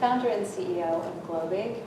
founder and CEO of Globig.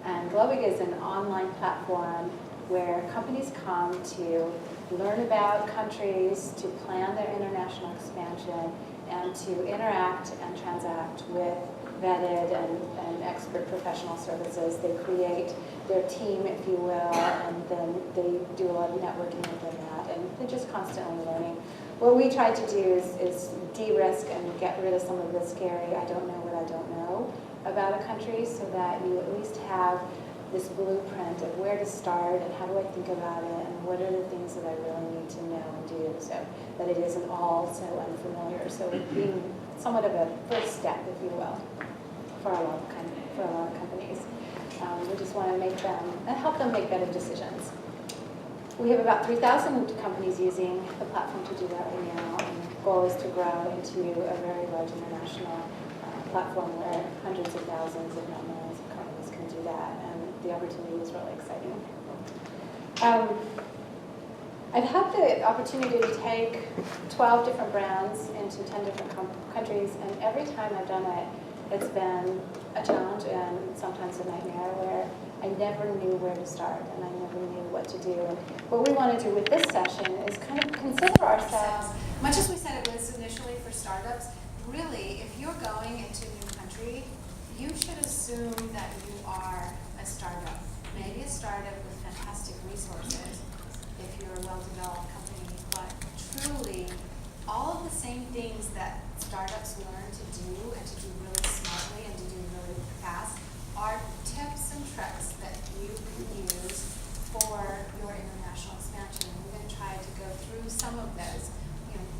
And Globig is an online platform where companies come to learn about countries, to plan their international expansion, and to interact and transact with vetted and expert professional services. They create their team, if you will, and then they do a lot of networking within that, and they're just constantly learning. What we try to do is de-risk and get rid of some of the scary, I don't know what I don't know about a country, so that you at least have this blueprint of where to start and how do I think about it and what are the things that I really need to know and do so that it isn't all so unfamiliar. So being somewhat of a first step, if you will, for a lot of companies. We just want to make them, help them make better decisions. We have about 3,000 companies using the platform to do that right now, and the goal is to grow into a very large international platform where hundreds of thousands, if not millions, of companies can do that, and the opportunity is really exciting. I've had the opportunity to take 12 different brands into 10 different countries, and every time I've done it, it's been a challenge and sometimes a nightmare where I never knew where to start and I never knew what to do. And what we want to do with this session is kind of consider ourselves, much as we said it was initially for startups, really, if you're going into a new country, you should assume that you are a startup. Maybe a startup with fantastic resources if you're a well-developed company, but truly all of the same things that startups learn to do and to do really smartly and to do really fast are tips and tricks that you can use for your international expansion. And we're going to try to go through some of those,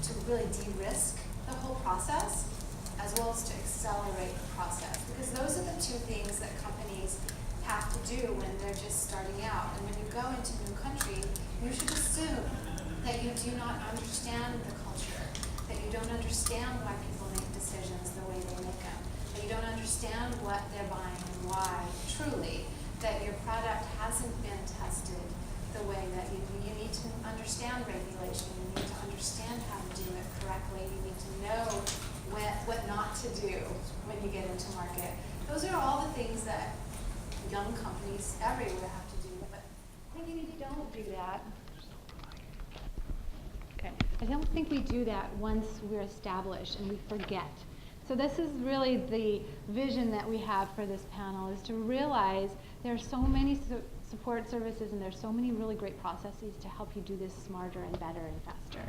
to really de-risk the whole process as well as to accelerate the process, because those are the two things that companies have to do when they're just starting out. And when you go into a new country, you should assume that you do not understand the culture, that you don't understand why people make decisions the way they make them, that you don't understand what they're buying and why, truly, that your product hasn't been tested the way that you need to understand regulation, you need to understand how to do it correctly, you need to know what not to do when you get into market. Those are all the things that young companies everywhere have to do, but I think we don't do that. Okay. I don't think we do that once we're established and we forget. So this is really the vision that we have for this panel, is to realize there are so many support services and there's so many really great processes to help you do this smarter and better and faster.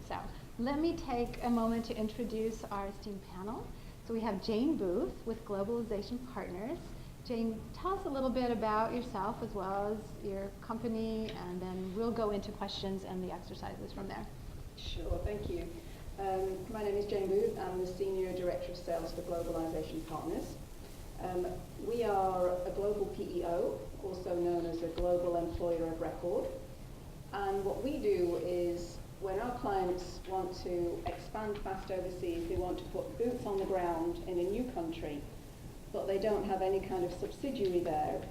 So let me take a moment to introduce our esteemed panel. So we have Jane Booth with Globalization-Partners. Jane, tell us a little bit about yourself as well as your company, and then we'll go into questions and the exercises from there. Sure, thank you. My name is Jane Booth. I'm the Senior Director of Sales for Globalization-Partners. We are a global PEO, also known as a Global Employer of Record. And what we do is, when our clients want to expand fast overseas, they want to put boots on the ground in a new country, but they don't have any kind of subsidiary there,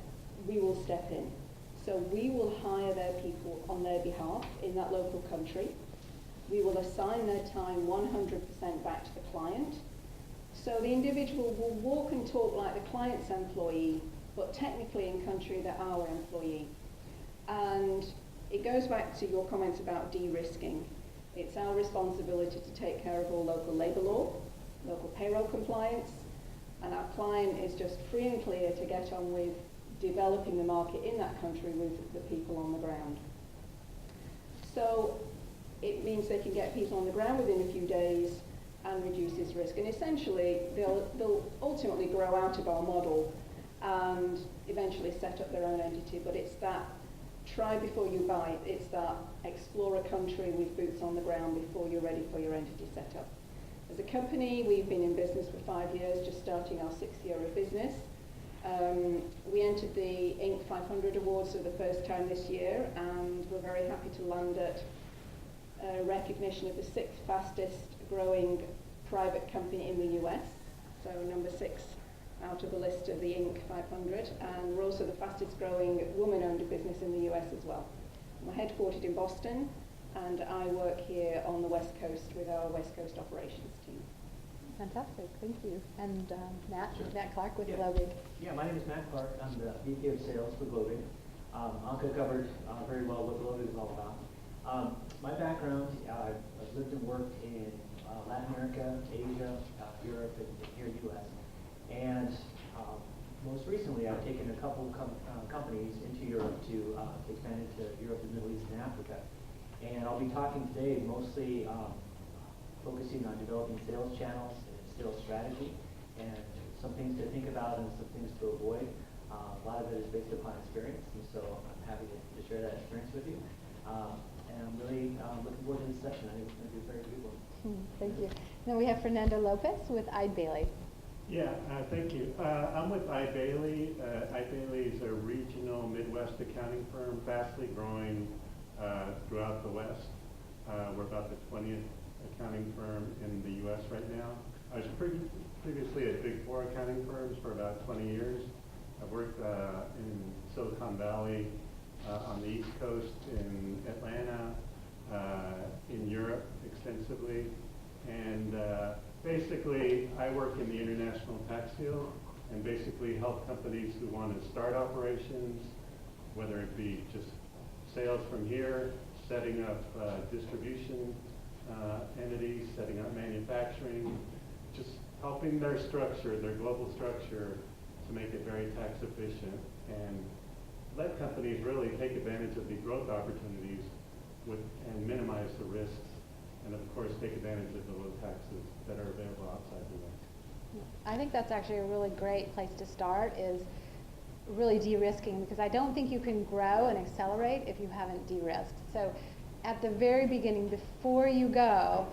we will step in. So we will hire their people on their behalf in that local country. We will assign their time 100% back to the client. So the individual will walk and talk like the client's employee, but technically in country they're our employee. And it goes back to your comments about de-risking. It's our responsibility to take care of all local labor law, local payroll compliance, and our client is just free and clear to get on with developing the market in that country with the people on the ground. So it means they can get people on the ground within a few days and reduces risk. And essentially, they'll ultimately grow out of our model and eventually set up their own entity. But it's that try before you buy. It's that explore a country with boots on the ground before you're ready for your entity setup. As a company, we've been in business for 5 years, just starting our 6th year of business. We entered the Inc. 500 Awards for the first time this year, and we're very happy to land at recognition of the 6th fastest growing private company in the US, so number 6 out of the list of the Inc. 500, and we're also the fastest growing woman-owned business in the US as well. We're headquartered in Boston, and I work here on the West Coast with our West Coast operations team. Fantastic, thank you. And Matt, Sure. Matt Clark with Yeah. Globig. Yeah, my name is Matt Clark. I'm the VP of Sales for Globig. Anke covered very well what Globig is all about. My background, I've lived and worked in Latin America, Asia, Europe, and here in the U.S. And most recently, I've taken a couple companies into Europe to expand into Europe, the Middle East, and Africa. And I'll be talking today mostly focusing on developing sales channels and sales strategy, and some things to think about and some things to avoid. A lot of it is based upon experience, and so I'm happy to share that experience with you. And I'm really looking forward to this session. I think it's going to be a very good one. Thank you. Now we have Fernando Lopes with Eide Bailly. Yeah, thank you. I'm with Eide Bailly. Eide Bailly is a regional Midwest accounting firm, fastly growing throughout the West. We're about the 20th accounting firm in the U.S. right now. I was previously at Big Four accounting firms for about 20 years. I've worked in Silicon Valley, on the East Coast, in Atlanta, in Europe extensively, and basically I work in the international tax field and basically help companies who want to start operations, whether it be just sales from here, setting up distribution entities, setting up manufacturing, just helping their structure, their global structure, to make it very tax efficient and let companies really take advantage of the growth opportunities and minimize the risks, and of course take advantage of the low taxes that are available outside the U.S. I think that's actually a really great place to start, is really de-risking, because I don't think you can grow and accelerate if you haven't de-risked. So at the very beginning, before you go,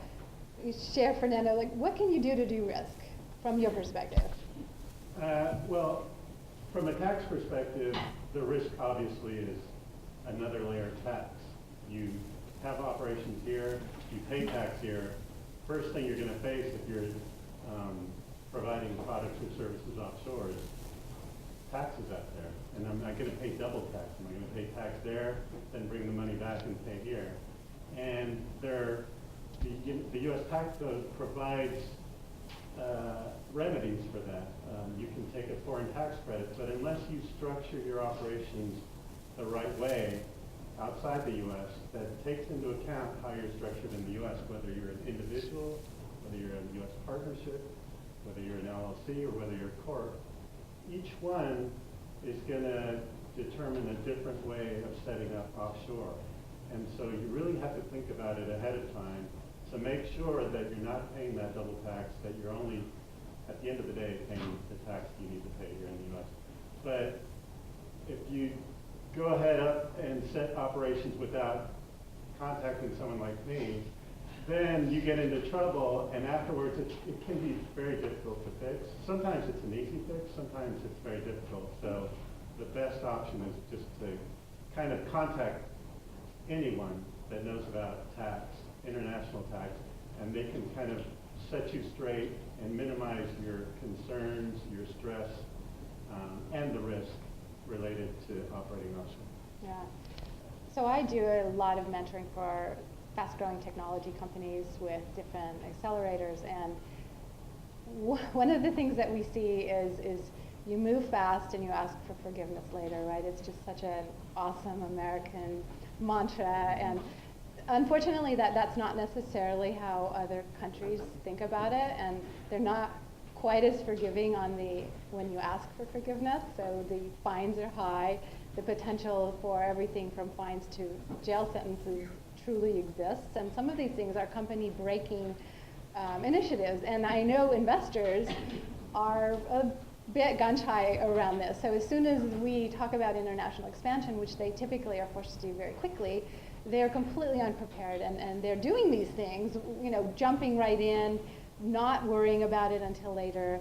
you share, Fernando, like, what can you do to de-risk from your perspective? Well, from a tax perspective, the risk obviously is another layer of tax. You have operations here, you pay tax here. First thing you're going to face if you're providing products or services offshore is taxes out there. And I'm not going to pay double tax. Am I going to pay tax there, then bring the money back and pay here? And the U.S. tax code provides remedies for that. You can take a foreign tax credit, but unless you structure your operations the right way outside the U.S. that takes into account how you're structured in the U.S., whether you're an individual, whether you're a U.S. partnership, whether you're an LLC, or whether you're a corp, each one is going to determine a different way of setting up offshore. And so you really have to think about it ahead of time to make sure that you're not paying that double tax, that you're only, at the end of the day, paying the tax you need to pay here in the U.S. But if you go ahead up and set operations without contacting someone like me, then you get into trouble, and afterwards it can be very difficult to fix. Sometimes it's an easy fix, sometimes it's very difficult. So the best option is just to kind of contact anyone that knows about tax, international tax, and they can kind of set you straight and minimize your concerns, your stress, and the risk related to operating offshore. Yeah. So I do a lot of mentoring for fast-growing technology companies with different accelerators, and one of the things that we see is you move fast and you ask for forgiveness later, right? It's just such an awesome American mantra, and unfortunately that's not necessarily how other countries think about it, and they're not quite as forgiving on when you ask for forgiveness. So the fines are high, the potential for everything from fines to jail sentences truly exists, and some of these things are company breaking initiatives, and I know investors are a bit gun-shy around this. So as soon as we talk about international expansion, which they typically are forced to do very quickly, they're completely unprepared, and they're doing these things, jumping right in, not worrying about it until later.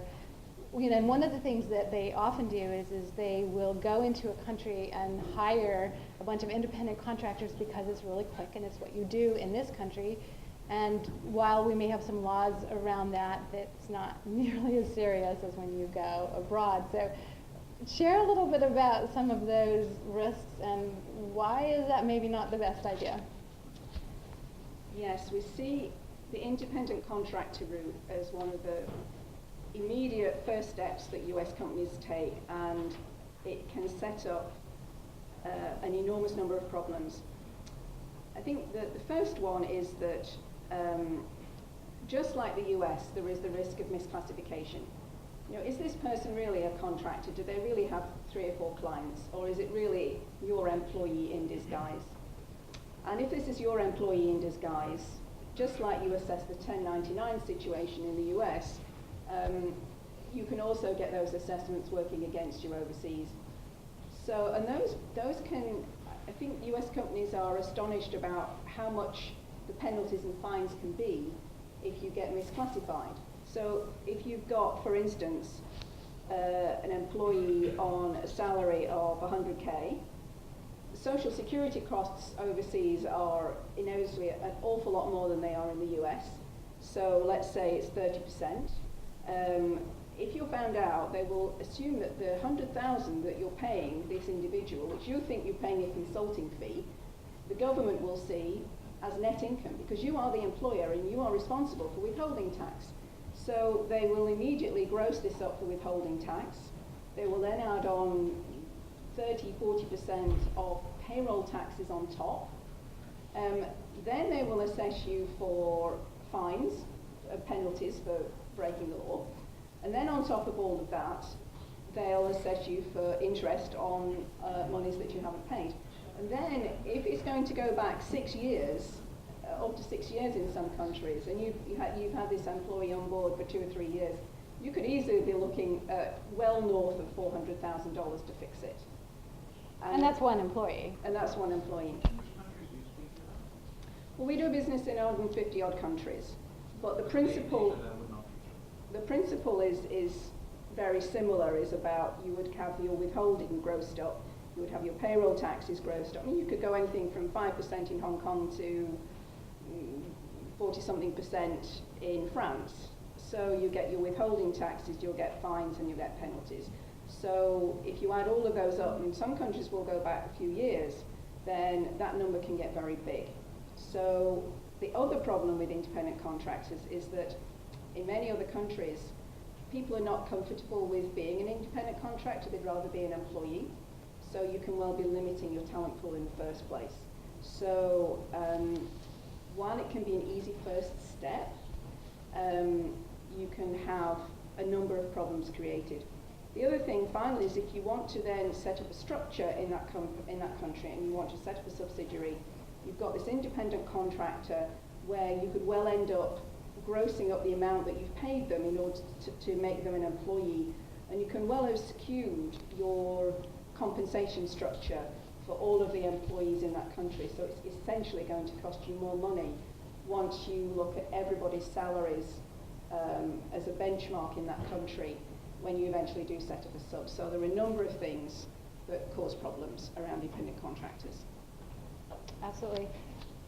And one of the things that they often do is they will go into a country and hire a bunch of independent contractors because it's really quick and it's what you do in this country. And while we may have some laws around that, it's not nearly as serious as when you go abroad. So share a little bit about some of those risks and why is that maybe not the best idea? Yes, we see the independent contractor route as one of the immediate first steps that US companies take, and it can set up an enormous number of problems. I think that the first one is that just like the US, there is the risk of misclassification. You know, is this person really a contractor? Do they really have 3 or 4 clients? Or is it really your employee in disguise? And if this is your employee in disguise, just like you assess the 1099 situation in the US, you can also get those assessments working against you overseas. So, and those can, I think US companies are astonished about how much the penalties and fines can be if you get misclassified. So if you've got, for instance, an employee on a salary of 100K, social security costs overseas are inevitably an awful lot more than they are in the US. So let's say it's 30%. If you're found out, they will assume that the 100,000 that you're paying this individual, which you think you're paying a consulting fee, the government will see as net income, because you are the employer and you are responsible for withholding tax. So they will immediately gross this up for withholding tax. They will then add on 30-40% of payroll taxes on top. Then they will assess you for fines, penalties for breaking the law. And then on top of all of that, they'll assess you for interest on monies that you haven't paid. And then if it's going to go back 6 years, up to 6 years in some countries, and you've had this employee on board for 2 or 3 years, you could easily be looking at well north of $400,000 to fix it. And that's one employee. And that's one employee. Well, we do business in 150 odd countries, but the principle is very similar. Is about you would have your withholding grossed up, you would have your payroll taxes grossed up. I mean, you could go anything from 5% in Hong Kong to 40-something% in France. So you get your withholding taxes, you'll get fines, and you get penalties. So if you add all of those up, and some countries will go back a few years, then that number can get very big. So the other problem with independent contractors is that in many other countries, people are not comfortable with being an independent contractor, they'd rather be an employee. So you can well be limiting your talent pool in the first place. So while it can be an easy first step, you can have a number of problems created. The other thing, finally, is if you want to then set up a structure in that country and you want to set up a subsidiary, you've got this independent contractor where you could well end up grossing up the amount that you've paid them in order to make them an employee, and you can well have skewed your compensation structure for all of the employees in that country. So it's essentially going to cost you more money once you look at everybody's salaries as a benchmark in that country when you eventually do set up a sub. So there are a number of things that cause problems around independent contractors. Absolutely.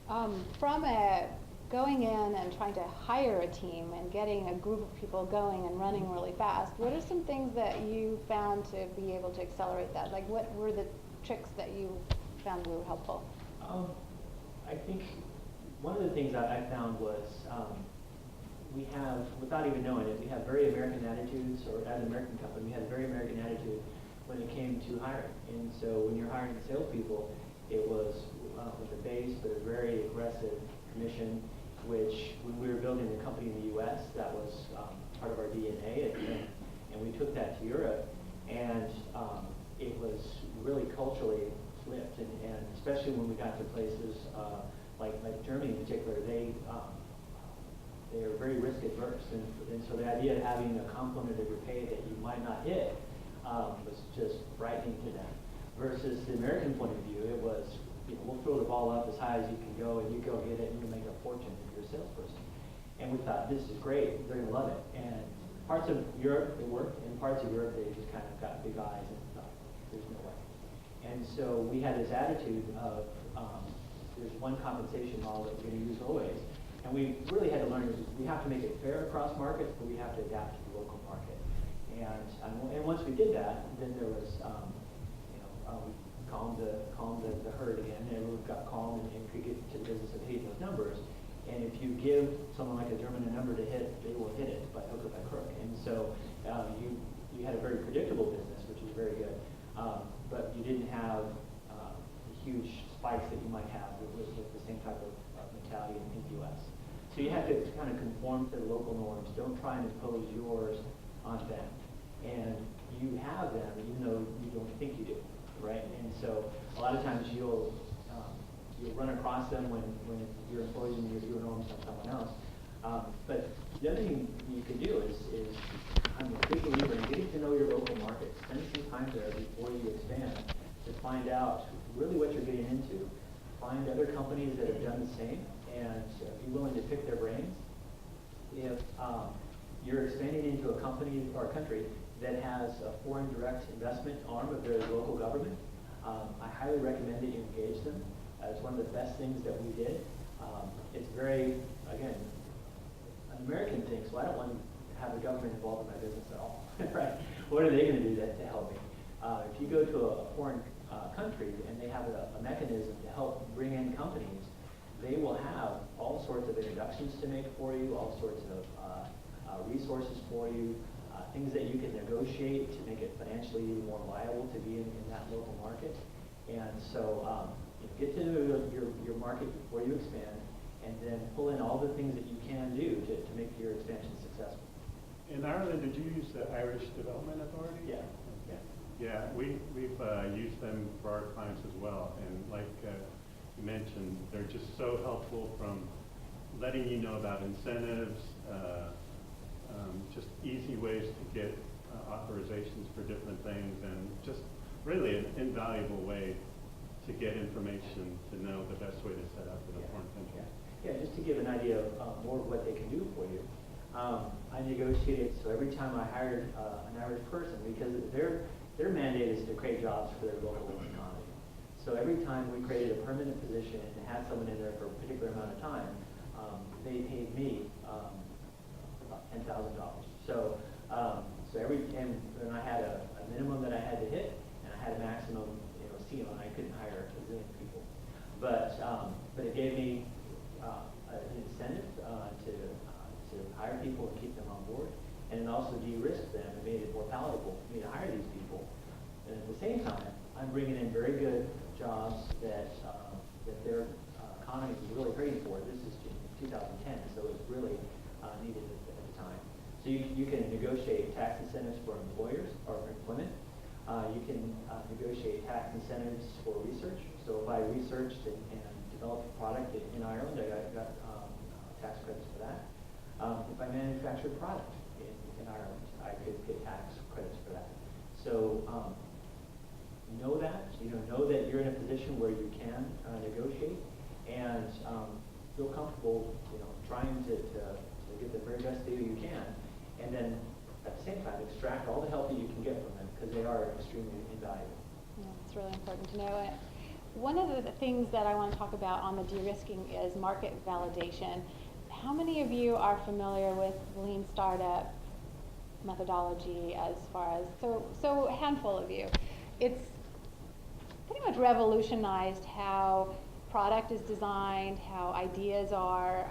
From going in and trying to hire a team and getting a group of people going and running really fast, what are some things that you found to be able to accelerate that? Like, what were the tricks that you found were helpful? I think one of the things that I found was we have, without even knowing it, we have very American attitudes, or as an American company, we had a very American attitude when it came to hiring. And so when you're hiring salespeople, it was with a base, but a very aggressive commission, which when we were building the company in the US, that was part of our DNA, and we took that to Europe, and it was really culturally flipped, and especially when we got to places like Germany in particular, they are very risk adverse, and so the idea of having a component of your pay that you might not hit was just frightening to them. Versus the American point of view, it was, we'll throw the ball up as high as you can go, and you go get it, and you make a fortune if you're a salesperson. And we thought, this is great, they're going to love it. And parts of Europe, it worked, and parts of Europe, they just kind of got big eyes and thought, there's no way. And so we had this attitude of, there's one compensation model that we're going to use always. And we really had to learn is we have to make it fair across markets, but we have to adapt to the local market. And once we did that, then there was, we calmed the herd again, and everyone got calm and could get to the business of hitting those numbers. And if you give someone like a German a number to hit, they will hit it by hook or by crook. And so you had a very predictable business, which is very good, but you didn't have the huge spikes that you might have with the same type of mentality in the U.S. So you have to kind of conform to the local norms. Don't try and impose yours on them. And you have them, even though you don't think you do, right? And so a lot of times you'll run across them when you're imposing your norms on someone else. But the other thing you can do is I'm a big believer in getting to know your local market. Spend some time there before you expand to find out really what you're getting into. Find other companies that have done the same and be willing to pick their brains. If you're expanding into a company or a country that has a foreign direct investment arm of their local government, I highly recommend that you engage them. It's one of the best things that we did. It's very, again, an American thing, so I don't want to have the government involved in my business at all, right? What are they going to do to help me? If you go to a foreign country and they have a mechanism to help bring in companies, they will have all sorts of introductions to make for you, all sorts of resources for you, things that you can negotiate to make it financially even more viable to be in that local market. And so get to know your market before you expand, and then pull in all the things that you can do to make your expansion successful. In Ireland, did you use the Irish Development Authority? Yeah. Yeah, we've used them for our clients as well, and like you mentioned, they're just so helpful from letting you know about incentives, just easy ways to get authorizations for different things, and just really an invaluable way to get information to know the best way to set up in a foreign country. Yeah, just to give an idea of more of what they can do for you. I negotiated, so every time I hired an Irish person, because their mandate is to create jobs for their local economy. So every time we created a permanent position and had someone in there for a particular amount of time, they paid me about $10,000. So and I had a minimum that I had to hit, and I had a maximum ceiling. I couldn't hire a zillion people, but it gave me an incentive to hire people and keep them on board, and it also de-risked them and made it more palatable for me to hire these people. And at the same time, I'm bringing in very good jobs that their economy is really hurting for. This is 2010, so it's really needed at the time. So you can negotiate tax incentives for employers or for employment. You can negotiate tax incentives for research. So if I researched and developed a product in Ireland, I got tax credits for that. If I manufactured a product in Ireland, I could get tax credits for that. So know that, know that you're in a position where you can negotiate and feel comfortable, trying to get the very best deal you can, and then at the same time extract all the help that you can get from them, because they are extremely invaluable. Yeah, it's really important to know it. One of the things that I want to talk about on the de-risking is market validation. How many of you are familiar with lean startup methodology as far as, so a handful of you. It's pretty much revolutionized how product is designed, how ideas are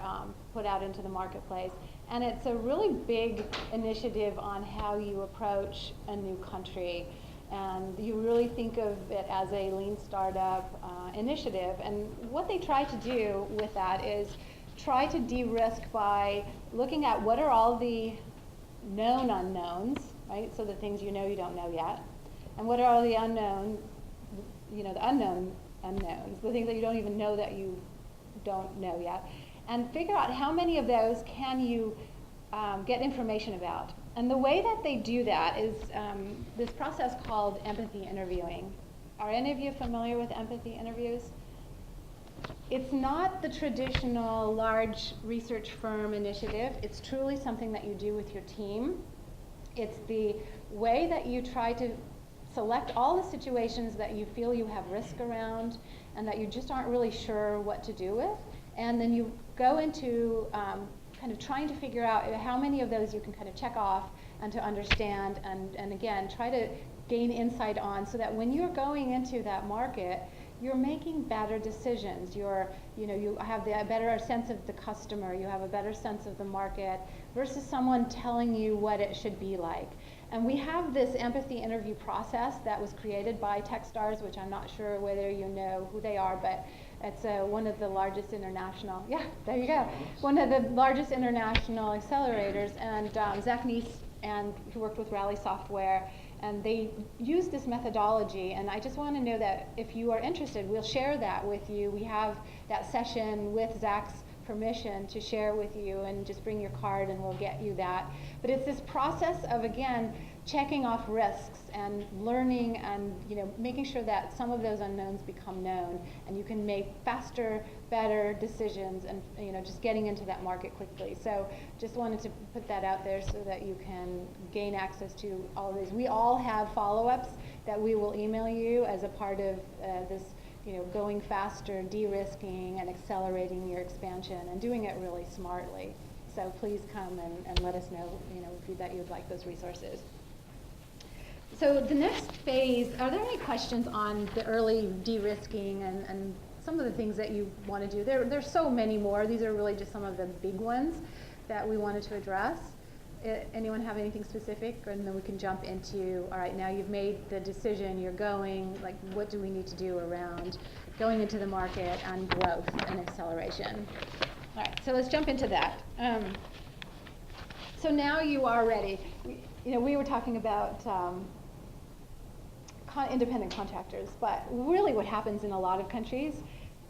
put out into the marketplace. And it's a really big initiative on how you approach a new country. And you really think of it as a lean startup initiative. And what they try to do with that is try to de-risk by looking at what are all the known unknowns, right? So the things you don't know yet. And what are all the unknown, the unknown unknowns, the things that you don't even know that you don't know yet. And figure out how many of those can you get information about. And the way that they do that is this process called empathy interviewing. Are any of you familiar with empathy interviews? It's not the traditional large research firm initiative. It's truly something that you do with your team. It's the way that you try to select all the situations that you feel you have risk around and that you just aren't really sure what to do with. And then you go into kind of trying to figure out how many of those you can kind of check off and to understand and again, try to gain insight on so that when you're going into that market, you're making better decisions. You have a better sense of the customer, you have a better sense of the market versus someone telling you what it should be like. And we have this empathy interview process that was created by Techstars, which I'm not sure whether you know who they are, but it's one of the largest international, there you go, one of the largest international accelerators, and Zach Neese, and who worked with Rally Software, and they use this methodology, and I just want to know that if you are interested, we'll share that with you. We have that session with Zach's permission to share with you, and just bring your card and we'll get you that. But it's this process of, again, checking off risks and learning and making sure that some of those unknowns become known, and you can make faster, better decisions, and just getting into that market quickly. So just wanted to put that out there so that you can gain access to all of these. We all have follow-ups that we will email you as a part of this going faster, de-risking, and accelerating your expansion, and doing it really smartly. So please come and let us know, that you'd like those resources. So the next phase, are there any questions on the early de-risking and some of the things that you want to do? There's so many more. These are really just some of the big ones that we wanted to address. Anyone have anything specific? And then we can jump into, all right, now you've made the decision, you're going, like, what do we need to do around going into the market and growth and acceleration? All right, so let's jump into that. So now you are ready. We were talking about independent contractors, but really what happens in a lot of countries,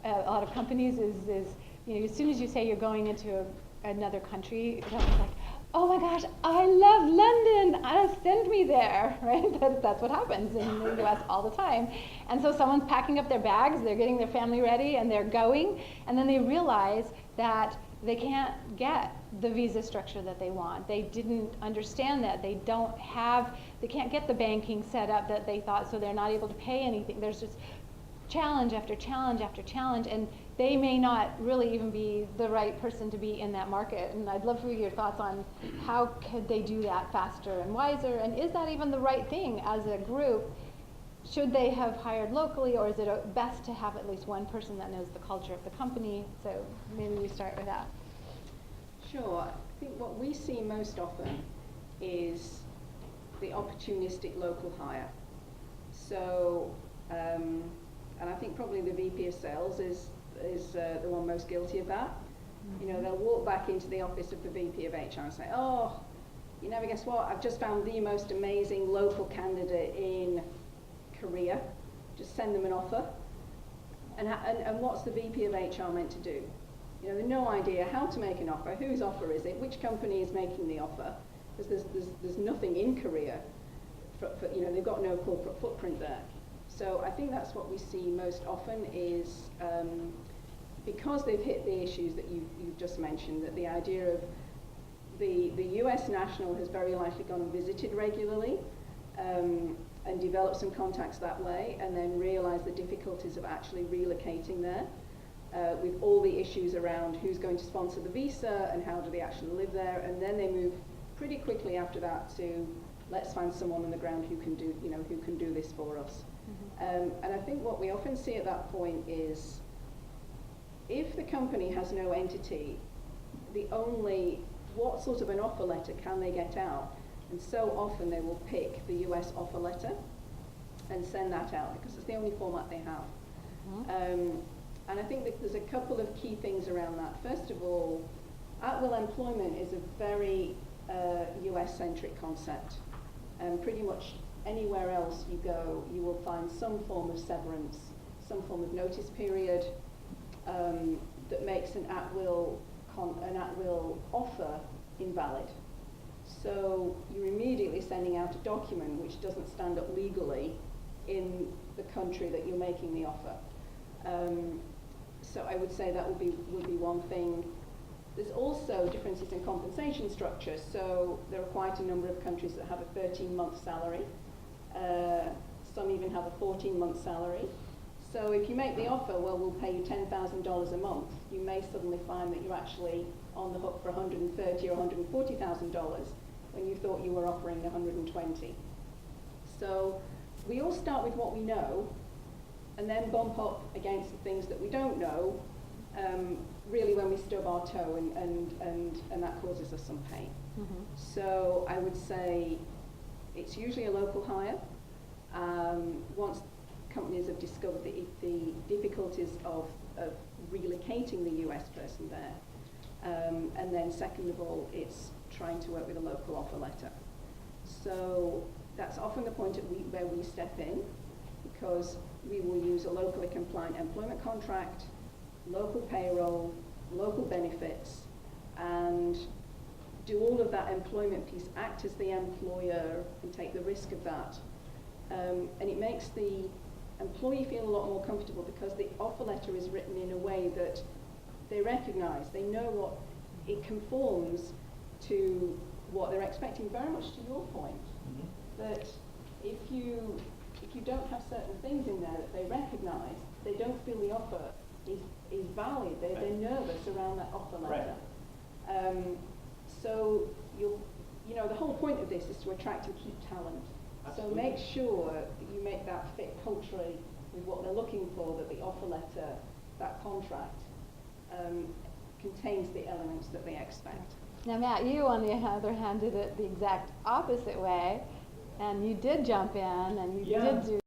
a lot of companies is as soon as you say you're going into another country, it's like, oh my gosh, I love London, send me there, right? That's what happens in the US all the time. And so someone's packing up their bags, they're getting their family ready, and they're going, and then they realize that they can't get the visa structure that they want. They didn't understand that. They can't get the banking set up that they thought, so they're not able to pay anything. There's just challenge after challenge after challenge, and they may not really even be the right person to be in that market. And I'd love for your thoughts on how could they do that faster and wiser, and is that even the right thing as a group? Should they have hired locally, or is it best to have at least one person that knows the culture of the company? So maybe we start with that. Sure. I think what we see most often is the opportunistic local hire. So, and I think probably the VP of sales is the one most guilty of that. Mm-hmm. They'll walk back into the office of the VP of HR and say, oh, guess what? I've just found the most amazing local candidate in Korea. Just send them an offer. And what's the VP of HR meant to do? They've no idea how to make an offer, whose offer is it, which company is making the offer, because there's nothing in Korea. They've got no corporate footprint there. So I think that's what we see most often is because they've hit the issues that you've just mentioned, that the idea of the US national has very likely gone and visited regularly and developed some contacts that way, and then realized the difficulties of actually relocating there with all the issues around who's going to sponsor the visa and how do they actually live there, and then they move pretty quickly after that to let's find someone on the ground who can do this for us. Mm-hmm. And I think what we often see at that point is if the company has no entity, what sort of an offer letter can they get out? And so often they will pick the US offer letter and send that out because it's the only format they have. Mm-hmm. And I think that there's a couple of key things around that. First of all, at-will employment is a very US-centric concept. And pretty much anywhere else you go, you will find some form of severance, some form of notice period that makes an at-will offer invalid. So you're immediately sending out a document which doesn't stand up legally in the country that you're making the offer. So I would say that would be one thing. There's also differences in compensation structure. So there are quite a number of countries that have a 13-month salary. Some even have a 14-month salary. So if you make the offer, well, we'll pay you $10,000 a month, you may suddenly find that you're actually on the hook for $130,000 or $140,000 when you thought you were offering $120,000. So we all start with what we know, and then bump up against the things that we don't know, really when we stub our toe, and that causes us some pain. So I would say it's usually a local hire. Once companies have discovered the difficulties of relocating the US person there. And then second of all, it's trying to work with a local offer letter. So that's often the point where we step in, because we will use a locally compliant employment contract, local payroll, local benefits, and do all of that employment piece, act as the employer and take the risk of that. And it makes the employee feel a lot more comfortable, because the offer letter is written in a way that they recognize, they know what it conforms to what they're expecting, very much to your point, that if you don't have certain things in there that they recognize, they don't feel the offer is valid, they're nervous around that offer letter. So the whole point of this is to attract and keep talent. Absolutely. So make sure that you make that fit culturally with what they're looking for, that the offer letter, that contract, contains the elements that they expect. Now, Matt, you, on the other hand, did it the exact opposite way, and you did jump in, and you did do